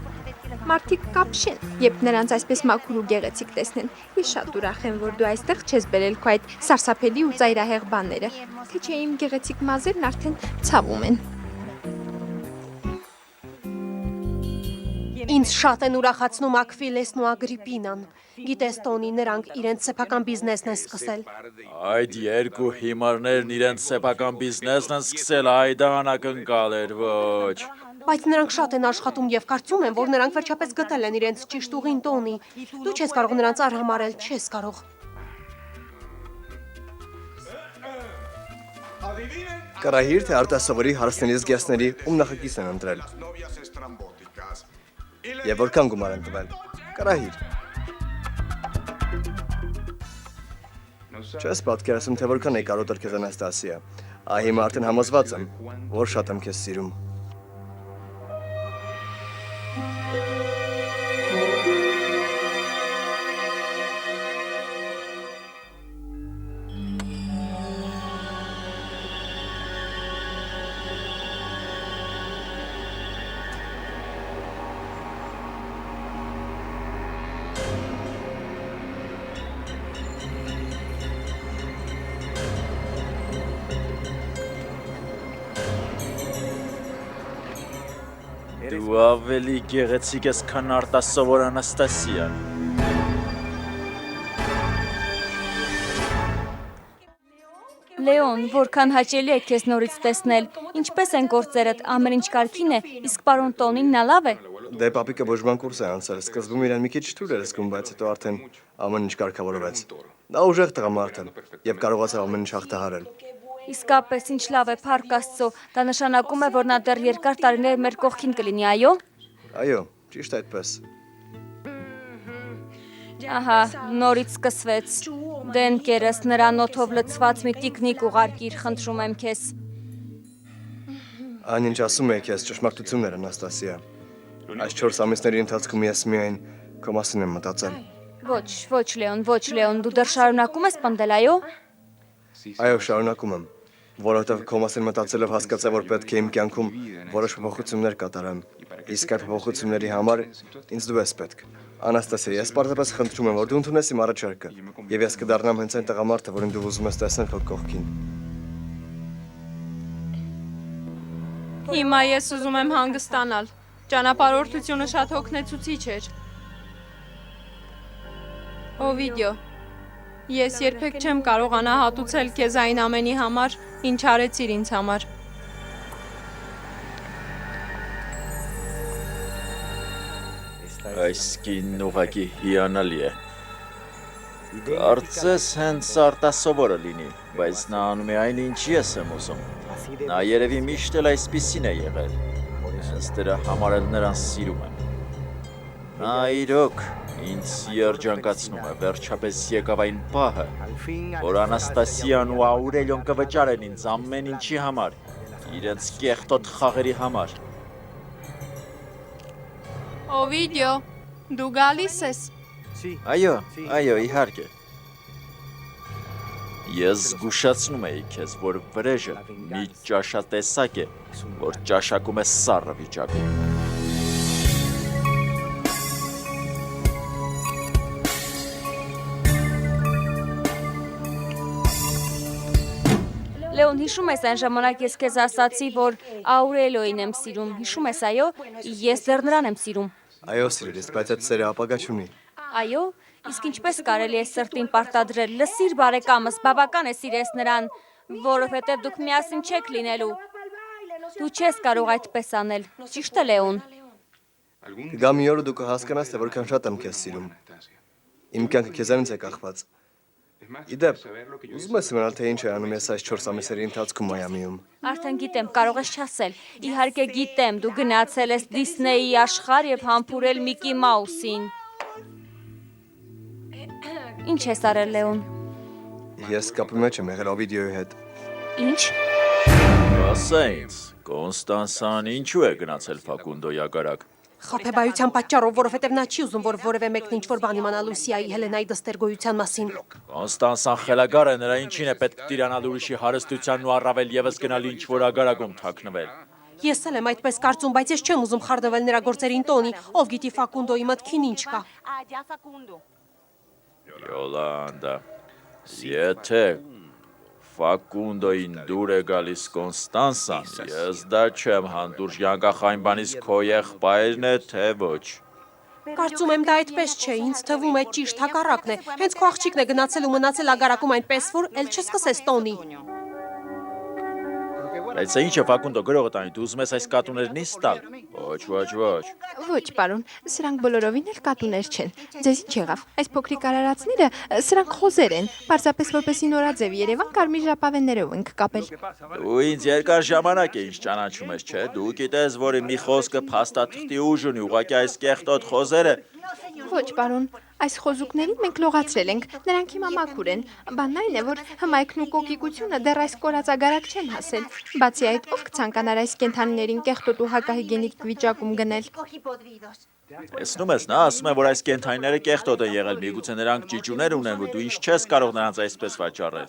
Մարդիկ կապշեն, երբ նրանց այսպես մաքուր ու գեղեցիկ տեսնեն։ Ես շատ ուրախ եմ, որ դու այստեղ չես բերել քո այդ սարսափելի ու ծայրահեղ բաները, թե չէ իմ գեղեցիկ մազերն արդեն ցավում են։ Ինձ շատ են ուրախացնում Ակվիլեսն ու Ագրիպինան։ Գիտես, Տոնի, նրանք իրենց սեփական բիզնեսն են սկսել։ Այդ երկու հիմարներն իրենց սեփական բիզնեսն են սկսել, այ դա անակնկալ էր, ոչ։ Բայց նրանք շատ են աշխատում եւ կարծում եմ, որ նրանք վերջապես գտել են իրենց ճիշտ ուղին, Տոնի։ Դու չես կարող նրանց արհամարել, չես կարող։ Կարահիր թե արտասովորի հարցնելի զգյասների ում նախագիծ են ընտրել։ Եվ որքան գումար են տվել։ Կարահիր։ Չես պատկերացնում, թե որքան է կարոտել քեզ Անաստասիա։ Հիմա արդեն համոզված եմ, որ շատ եմ քեզ սիրում։ Դու ավելի գեղեցիկ ես, քան արտասովոր Անաստասիան։ Լեոն, որքան հաճելի է քեզ նորից տեսնել։ Ինչպես են գործերդ, ամեն ինչ կարգին է, իսկ պարոն Տոնին նա լավ է։ Դե պապիկը ոչ բան կուրս է անցել, սկզբում իրեն մի քիչ թույլ էր զգում, բայց հետո արդեն ամեն ինչ կարգավորվեց։ Նա ուժեղ տղամարդ է եւ կարողացավ ամեն ինչ հաղթահարել։ Իսկապես ինչ լավ է, փառք Աստծո, դա նշանակում է, որ նա դեռ երկար տարիներ մեր կողքին կլինի, այո։ Այո, ճիշտ այդպես։ Ահա, նորից սկսվեց։ Դե ընկերս, նրան օդով լցված մի տիկնիկ ուղարկիր, խնդրում եմ քեզ։ Այն ինչ ասում եք ես ճշմարտություններ, Անաստասիա։ Այս 4 ամիսների ընթացքում ես միայն քո մասին եմ մտածել։ Ոչ, Լեոն, դու դեռ շարունակում ես պնդել, այո։ Այո, շարունակում եմ, որովհետև քո մասին մտածելով հասկացա, որ պետք է իմ կյանքում որոշ փոփոխություններ կատարեմ։ Իսկ այդ փոփոխությունների համար ինձ դու ես պետք։ Անաստասիա, ես պարզապես խնդրում եմ, որ դու ընդունես իմ առաջարկը, եւ ես կդառնամ հենց այն տղամարդը, որին դու ուզում ես տեսնել քո կողքին։ Հիմա ես ուզում եմ հանգստանալ։ Ճանապարհորդությունը շատ հոգնեցուցիչ էր։ Օվիդիո, ես երբեք չեմ կարողանա հատուցել քեզ այն ամենի համար, ինչ արեցիր ինձ համար։ Այս կինն ուղղակի հիանալի է։ Կարծես հենց արտասովորը լինի, բայց նա անում է այն, ինչ ես եմ ուզում։ Նա երևի միշտ էլ այսպիսին է եղել։ Հենց դրա համար էլ նրան սիրում եմ։ Նա իրոք ինձ երջանկացնում է, վերջապես եկավ այն պահը, որ Անաստասիան ու Աուրելիոն կվճարեն ինձ ամեն ինչի համար, իրենց կեղտոտ խաղերի համար։ Օվիդիո, դու գալիս ես։ Այո, իհարկե։ Ես զգուշացնում էի քեզ, որ վրեժը մի ճաշատեսակ է, որ ճաշակում է սառը վիճակում։ Լեոն, հիշում ես այն ժամանակ ես քեզ ասացի, որ Աուրելիոին եմ սիրում, հիշում ես, այո, ես դեռ նրան եմ սիրում։ Այո, սիրելիս, բայց այդ սերը ապագա չունի։ Այո, իսկ ինչպես կարելի է սրտին պարտադրել, լսիր բարեկամս, բավական է սիրես նրան, որովհետև դուք միասին չեք լինելու։ Դու չես կարող այդպես անել, ճիշտ է, Լեոն։ Կգա մի օր ու դու կհասկանաս, թե որքան շատ եմ քեզ սիրում։ Իմ կյանքը քեզանից է կախված։ Իդեպ, ուզում ես իմանալ, թե ինչ է անում ես այս 4 ամիսների ընթացքում Մայամիում։ Արդեն գիտեմ, կարող ես չասել։ Իհարկե գիտեմ, դու գնացել ես Դիսնեյի աշխարհ եւ համբուրել Միկի Մաուսին։ Ինչ ես արել, Լեոն։ Ես կապի մեջ եմ եղել Օվիդիոյի հետ։ Ինչ։ Ասա ինձ, Կոնստանսան ինչու է գնացել Ֆակունդոյի ագարակ։ Խաբեբայության պատճառով, որովհետև նա չի ուզում, որ որևէ մեկն ինչ-որ բան իմանա Լուսիայի Հելենայի դստերգոյության մասին։ Կոնստանսան խելագար է, նրա ինչին է պետք տիրանալ ուրիշի հարստությանն ու առավել եւս գնալ ինչ-որ ագարակում թաքնվել։ Ես էլ եմ այդպես կարծում, բայց ես չեմ ուզում խարդվել նրա գործերին, Տոնի, ով գիտի Ֆակունդոյի մտքին ինչ կա։ Յոլանդա, եթե Ֆակունդոին դուր է գալիս Կոնստանսան, ես դա չեմ հանդուրժ յանկախ այն բանից քո եղբայրն է, թե ոչ։ Կարծում եմ դա այդպես չէ, ինձ թվում է ճիշտ հակառակն է։ Հենց քո աղջիկն է գնացել ու մնացել ագարակում այնպես, որ էլ չսկսես տոնի։ Այդ սա ինչ է Ֆակունդո գրողը տանի, դու ուզում ես այս կատուներն ինձ տալ։ Ոչ։ Ոչ, պարոն, սրանք բոլորովին էլ կատուներ չեն։ Ձեզ ինչ եղավ։ Այս փոքրիկ արարածները, սրանք խոզեր են, պարզապես որպեսի նորաձև Երևան կարմիր ժապավեններով ենք կապել։ Դու ինձ երկար ժամանակ է ինչ ճանաչում ես, չէ՞։ Դու գիտես, որ մի խոսքը փաստաթղթի ուժ ունի, ուղղակի այս կեղտոտ խոզերը։ Ոչ, պարոն, այս խոզուկներին մենք լողացրել ենք, նրանք հիմա մաքուր են։ Բանն այն է, որ հմայքն ու կոկիկությունը դեռ այս կորածագարակ չեն հասել։ Բացի այդ, ով կցանկանար այս կենդանիներին կեղտոտ ու հակահիգենիկ վիճակում գնել։ Տեսնում ես, նա ասում է, որ այս կենդանիները կեղտոտ են եղել, միգուցե նրանք ճիճուներ ունեն, որ դու ինչ չես կարող նրանց այսպես վաճառել։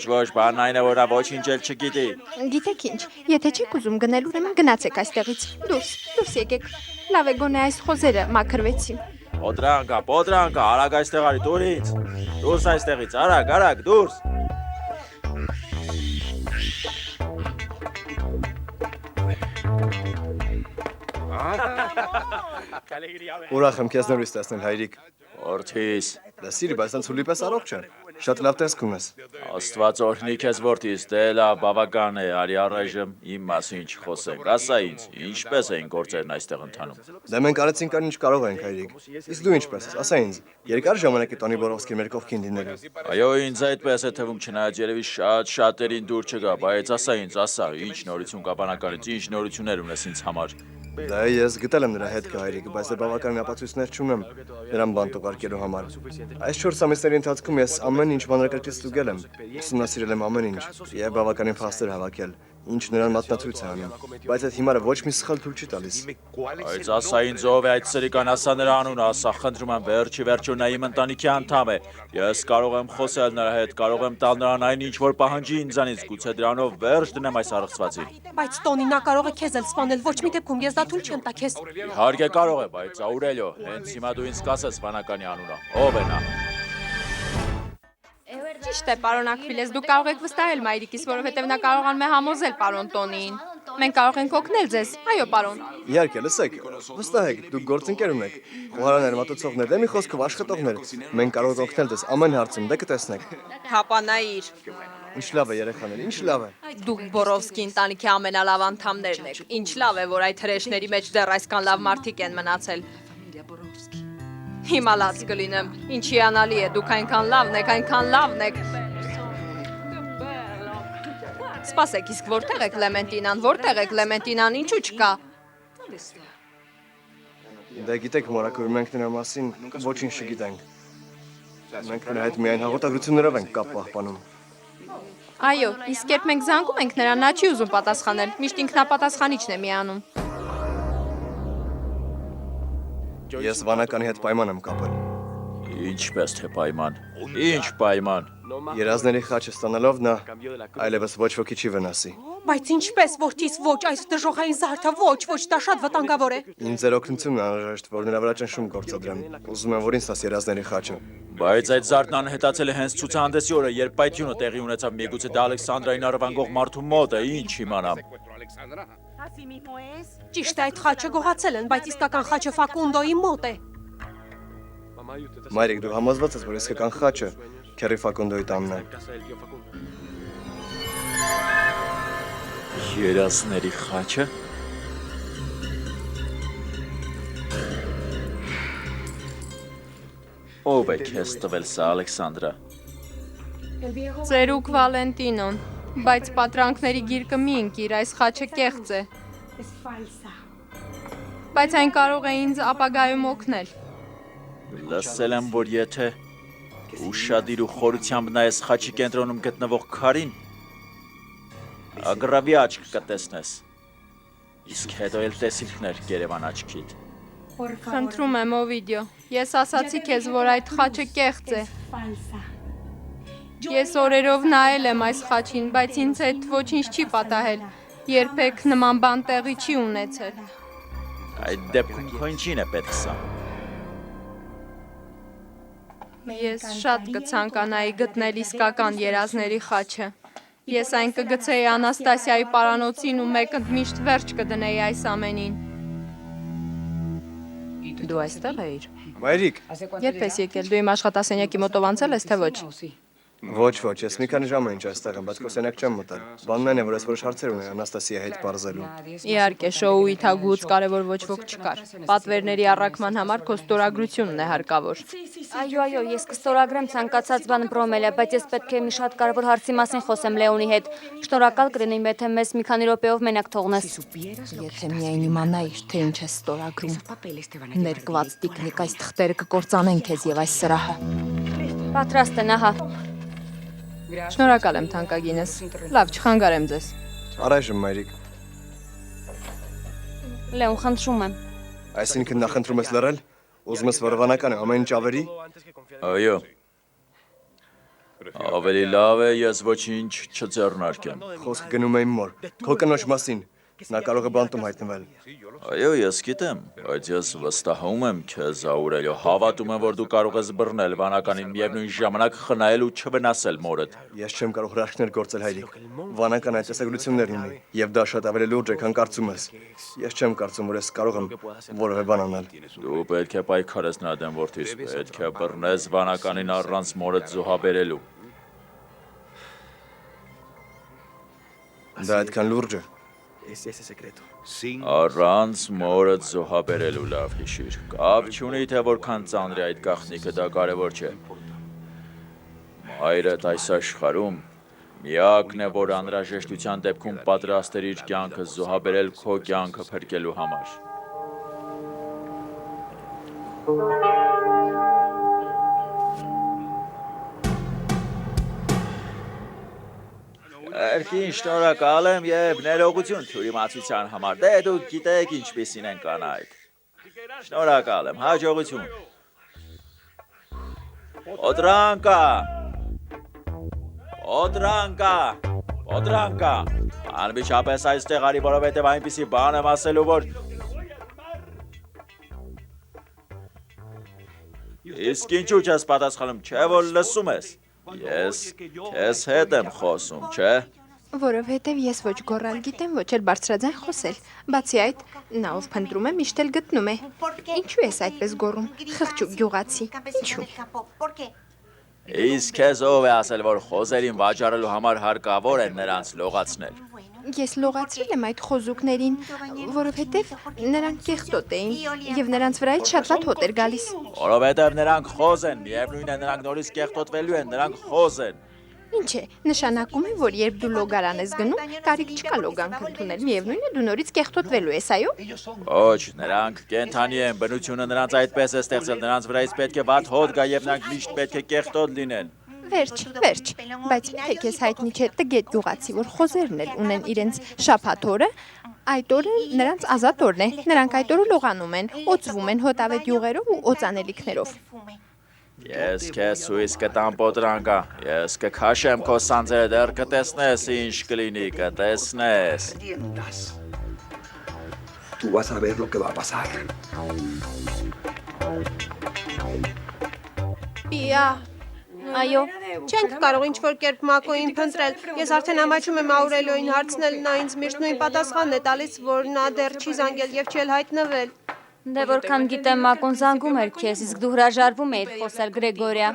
Ոչ, բանն այն է, որ նա ոչինչ էլ չգիտի։ Գիտեք ինչ, եթե չեք ուզում գնել, ուրեմն գնացեք այստեղից։ Դուրս եկեք։ Լավ է գոնե այս խոզերը մաքրվեցին։ Պոդրանկա, արագ այստեղ արի, դուր ինձ։ Դուրս այստեղից, արագ, դուրս։ Ուրախ եմ քեզ նորից տեսնել, հայրիկ։ Որդիս, Լսիր, բայց ցույց ուրիշ առողջ է։ Շատ լավ տեսքում ես։ Աստված օրհնի քեզ որդիս, դե լավ, բավական է, արի առայժմ իմ մասին ինչ խոսենք։ Ասա ինձ, ինչպես էին գործերն այստեղ ընթանում։ Դե մենք արեցինք այն ինչ կարող ենք, հայրիկ։ Իսկ դու ինչպես ես, ասա ինձ։ Երկար ժամանակ է Տոնի Բորովսկին մեր կողքին լինելու։ Այո, ինձ այդպես է թվում, չնայած երևի շատերին դուր չգա, բայց ասա ինձ, ինչ նորություն կա բանականից, ինչ նորություններ ունես ինձ համար։ Դա ես գտել եմ նրա հետ հայրիկ, բայց դե բավական ապացույցներ չունեմ նրան բան տոկարկելու համար։ Այս 4 ամիսների ընթացքում ես ամեն ինչ մանրակրկից ստուգել եմ, ուսումնասիրել եմ ամեն ինչ եւ բավականին փաստեր հավաքել, ինչ նրան մատնացույց է անում, բայց այդ հիմարը ոչ մի սխալ թույլ չի տալիս։ Բայց ասա ինձ ով է այդ սրիկան, ասա նրա անունը, ասա խնդրում եմ, վերջը նա իմ ընտանիքի անդամ է։ Ես կարող եմ խոսել նրա հետ, կարող եմ տալ նրան այն ինչ որ պահանջի ինձանից, գուցե դրանով վերջ դնեմ այս առողջվածին։ Բայց Տոնի նա կարող է քեզ էլ սպանել, ոչ մի դեպքում ես դա թույլ չեմ տա քեզ։ Իհարկե կարող է, բայց Աուրելիո, հենց հիմա դու ինձ կասես բանականի անունը։ Ով է նա։ Ճիշտ է, պարոն Ակվիլես, դուք կարող եք վստահել մայրիկիս, որովհետև նա կարողանում է համոզել պարոն Տոնիին։ Մենք կարող ենք օգնել ձեզ, այո, պարոն։ Իհարկե, լսեք, վստահեք, դուք գործընկեր ունեք։ Խոհարաններ, մատուցողներ, դե մի խոսքով աշխատողներ։ Մենք կարող ենք օգնել ձեզ ամեն հարցում, դե կտեսնեք։ Հապանայիր։ Ինչ լավ է երեխաներ, ինչ լավ է։ Դուք Բորովսկի ընտանիքի ամենալավ անդամներն եք։ Ինչ լավ է, որ այդ հրեշների մեջ դեռ այսքան լավ մարդիկ են մնացել։ Հիմա լաց կլինեմ, ինչ հիանալի է, դուք այնքան լավն եք։ Սպասեք, իսկ որտեղ է Կլեմենտինան, ինչու չկա։ Դե գիտեք, մորակոր, մենք նրա մասին ոչինչ չգիտենք։ Մենք նրա հետ միայն հաղորդագրություններով ենք կապ պահպանում։ Այո, իսկ երբ մենք զանգում ենք նրան, նա չի ուզում պատասխանել, միշտ ինքնապատասխանիչն է միանում։ Ես վանականի հետ պայման եմ կապել։ Ինչպես թե պայման։ Ինչ պայման։ Երազների խաչը ստանալով նա այլևս ոչ ոքի չի վնասի։ Բայց ինչպես որդիս ոչ, այս դժոխային զարդը ոչ, դա շատ վտանգավոր է։ Ինձ ձեր օգնությունն է անհրաժեշտ, որ նրա վրա ճնշում գործադրեմ։ Ուզում եմ, որ ինձ տաս երազների խաչը։ Բայց այդ զարդն անհետացել է հենց ցուցահանդեսի օրը, երբ պայթյունը տեղի ունեցավ, միգուցե դա Ալեքսանդրային առվանգող մարդու մոտ է, ինչ իմանամ։ Ճիշտ է, այդ խաչը գողացել են, բայց իսկական խաչը Ֆակունդոյի մոտ է։ Մայրիկ, դու համոզված ես, որ իսկական խաչը Քերի Ֆակունդոյի տանն է։ Երազների խաչը։ Ով է քեզ տվել սա, Ալեքսանդրա։ Ծերուկ Վալենտինոն, բայց պատրանքների գիրկը մի ընկիր, այս խաչը կեղծ է։ Բայց այն կարող է ինձ ապագայում օգնել։ Լսել եմ, որ եթե ուշադիր ու խորությամբ նայես խաչի կենտրոնում գտնվող քարին, ագրավի աչք կտեսնես, իսկ հետո էլ տեսիլքներ Երևան աչքիդ։ Խնդրում եմ, Օվիդիո, ես ասացի քեզ, որ այդ խաչը կեղծ է։ Ես օրերով նայել եմ այս խաչին, բայց ինձ հետ ոչինչ չի պատահել, երբեք նման բան տեղի չի ունեցել։ Այդ դեպքում քո ինչին է պետք սա։ Ես շատ կցանկանայի գտնել իսկական երազների խաչը։ Ես այն կգցեի Անաստասիայի պարանոցին ու մեկ ընդմիշտ վերջ կդնեի այս ամենին։ Դու այստեղ էիր։ Մայրիկ, Երբ ես եկել, դու իմ աշխատասենյակի մոտով անցել ես, թե ոչ։ ոչ, ես մի քանի ժամ եմ ինչ այստեղ եմ, բայց քո սենյակ չեմ մտել։ Բանն այն է, որ ես որոշ հարցեր ունեի Անաստասիայի հետ բարձելու։ Իհարկե, շոուի թագուց կարևոր ոչ ոք չկար։ Պատվերների առաքման համար քո ստորագրությունն է հարկավոր։ Այո, ես կստորագրեմ ցանկացած բան Բրոմելը, բայց ես պետք է մի շատ կարևոր հարցի մասին խոսեմ Լեոնի հետ։ Շնորհակալ կլինեի, եթե մեզ մի քանի րոպեով մենակ թողնես։ Եթե միայն իմանայիր, թե ինչ է ստորագրում։ Ներկված տիկնիկ այս թղթերը կկործանեն քեզ եւ այս սրահը։ Պատրաստ են, ահա։ Շնորհակալ եմ թանկագինս։ Լավ, չխանգարեմ ձեզ։ Առայժմ մայրիկ, Լեոն, խնդրում եմ։ այսինքն նախընտրում ես լռել, ուզում ես որ վանական է ամեն ինչ ավերի։ Այո։ Ավելի լավ է ես ոչինչ չձեռնարկեմ։ Խոսքը գնում է իմ մոր, քո կնոջ մասին, նա կարող է բանտում հայտնվել։ Այո, ես գիտեմ, բայց ես վստահում եմ քեզ աուրելյո, հավատում եմ, որ դու կարող ես բռնել վանականին միևնույն ժամանակ խնայել ու չվնասել մորդ։ Ես չեմ կարող հրաշքներ գործել հայրիկ։ Վանական այդ տեսակություններ ունի, եւ դա շատ ավելի լուրջ է, քան կարծում ես։ Ես չեմ կարծում, որ ես կարող եմ որևէ բան անել։ Դու պետք է պայքարես նրա դեմ որդիս, պետք է բռնես վանականին առանց մորդ զոհաբերելու։ Դա այդքան լուրջ է։ Առանց մորդ զոհաբերելու լավ հիշիր։ Կապ չունի, թե որքան ծանր է այդ գաղտնիքը, դա կարևոր չէ։ Մայրդ այս աշխարհում միակն է, որ անհրաժեշտության դեպքում պատրաստ էր իր կյանքը զոհաբերել քո կյանքը փրկելու համար։ Երկին շնորհակալ եմ եւ ներողություն թյուրիմացության համար։ Դե դուք գիտեք ինչպիսին են կանայք։ Շնորհակալ եմ, հաջողություն։ Օդրանկա։ Անմիջապես այստեղ արի, որովհետև այնպիսի բան եմ ասելու, որ իսկ ինչու չես պատասխանում, չէ՞ որ լսում ես։ Ես քեզ հետ եմ խոսում, չէ՞։ Որովհետև ես ոչ գոռալ գիտեմ, ոչ էլ բարձրաձայն խոսել։ Բացի այդ, նա ով փնտրում է, միշտ էլ գտնում է։ Ինչու ես այդպես գոռում, խղճուկ գյուղացի։ Ինչու։ Իսկ քեզ ով է ասել, որ խոզերին վաճառելու համար հարկավոր է նրանց լողացնել։ Ես լողացրել եմ այդ խոզուկներին, որովհետև նրանք կեղտոտ էին եւ նրանց վրայից շատ վատ հոտ էր գալիս։ Որովհետև նրանք խոզ են, միևնույն է նրանք նորից կեղտոտվելու են, նրանք խոզ են։ Ինչ է, նշանակում է, որ երբ դու լոգարան ես գնում, կարիք չկա լոգանք ընդունել, միևնույն է դու նորից կեղտոտվելու ես, այո։ Ոչ, նրանք կենդանի են, բնությունը նրանց այդպես է ստեղծել, նրանց վրայից պետք է վատ հոտ գա եւ նրանք միշտ պետք է կեղտոտ լինեն։ Վերջ, բայց մի՞թե քեզ հայտնի չէ տգետ գյուղացի, որ խոզերն էլ ունեն իրենց շաբաթ օրը, այդ օրը նրանց ազատ օրն է, նրանք այդ օրը լողանում են, օծվում են հոտավետ յուղերով ու օծանելիքներով։ Ես քեզ ցույց կտամ Օդրանկա, ես կքաշեմ քո սանձերը, դեռ կտեսնես ինչ կլինի, կտեսնես։ Tú vas a ver lo que va a pasar. Պիա, Այո, չենք կարող ինչ-որ կերպ Մակոին փնտրել։ Ես արդեն ամաչում եմ Աուրելիոին հարցնել, նա ինձ միշտ նույն պատասխանն է տալիս, որ նա դեռ չի զանգել եւ չի էլ հայտնվել։ դե որքան գիտեմ Մակոն զանգում էր քեզ, իսկ դու հրաժարվում էիր խոսել Գրեգորիա։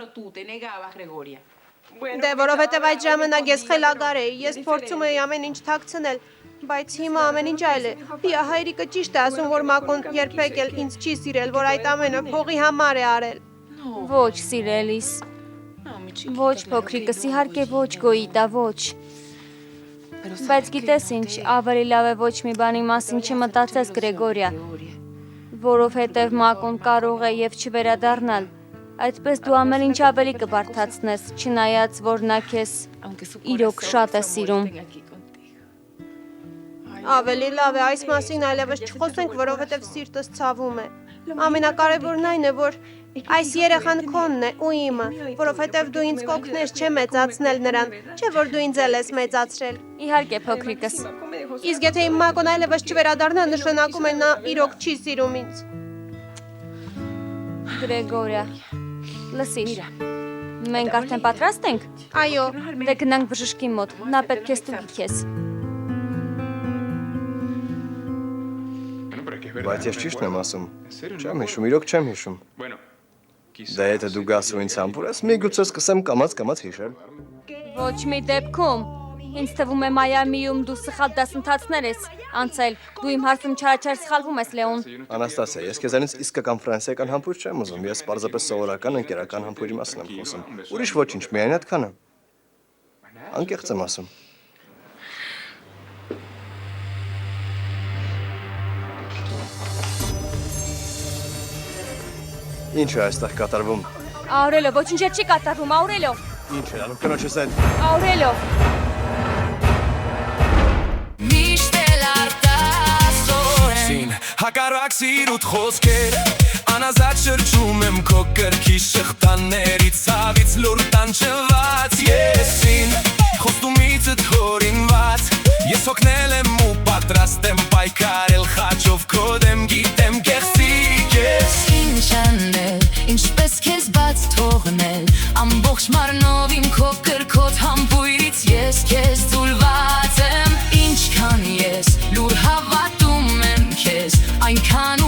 Դե որովհետև այդ ժամանակ ես խելագար էի, ես փորձում էի ամեն ինչ թաքցնել, բայց հիմա ամեն ինչ այլ է։ Պիա, հայրիկը ճիշտ է ասում, որ Մակոն երբեք էլ ինձ չի սիրել, որ այդ ամենը փողի համար է արել։ Ոչ, սիրելիս։ Ոչ, փոքրիկս, իհարկե ոչ, Գոյիտա, ոչ։ Բայց գիտես ինչ, ավելի լավ է ոչ մի բանի մասին չմտածես Գրեգորիա, որովհետև Մակոն կարող է եւ չվերադառնալ։ Այդպես դու ամեն ինչ ավելի կբարդացնես, չնայած որ նա քեզ իրոք շատ է սիրում։ Ավելի լավ է այս մասին այլևս չխոսենք, որովհետև սիրտս ցավում է։ Ամենակարևորն այն է, որ այս երեխան քոնն է ու իմը, որովհետև դու ինձ կօգնես չէ մեծացնել նրան, չէ որ դու ինձ էլ ես մեծացրել։ Իհարկե փոքրիկս։ Իսկ եթե իմ Մակոն այլևս չվերադառնա, նշանակում է նա իրոք չի սիրում ինձ։ Գրեգորիա, լսիր, Մենք արդեն պատրաստ ենք։ Այո, Դե գնանք բժշկի մոտ։ Նա պետք է ստուգի քեզ։ Բայց ես ճիշտն եմ ասում։ Չեմ հիշում, իրոք չեմ հիշում։ Դե եթե դու գաս ու ինձ համբուրես, միգուցե սկսեմ կամաց հիշել։ Ոչ մի դեպքում։ Ինձ թվում է Մայամիում դու սխալ դասընթացներ ես անցել։ Դու իմ հարցում չարաչար սխալվում ես, Լեոն։ Անաստասիա, ես քեզանից իսկական ֆրանսիական համբույր չեմ ուզում, ես պարզապես սովորական ընկերական համբույրի մասին եմ խոսում։ Ուրիշ ոչինչ, միայն այդքանը։ Անկեղծ եմ ասում։ Ինչ է այստեղ կատարվում։ Աուրելո, ոչինչ չի կատարվում, Աուրելո։ Ինչ է անում կնոջս այդ։ Աուրելո։ Միշտ էլ արտասորեն Հակառակ սիրուտ խոսքեր Անազատ շրջում եմ քո կրքի շղթաներից Ցավից լուր տանջված եսին Խոստումիցդ հորինված Ես հոգնել եմ ու պատրաստ եմ պայքարել խաչով քո դեմ գիտեմ գեղցիկ ես Ինչ անել, ինչպես քեզ բաց թողնել Ամբողջ մարմնով իմ քո կրքոտ համբույրից Ես քեզ ձուլված եմ Ինչքան ես լուր հավատում եմ քեզ Այնքան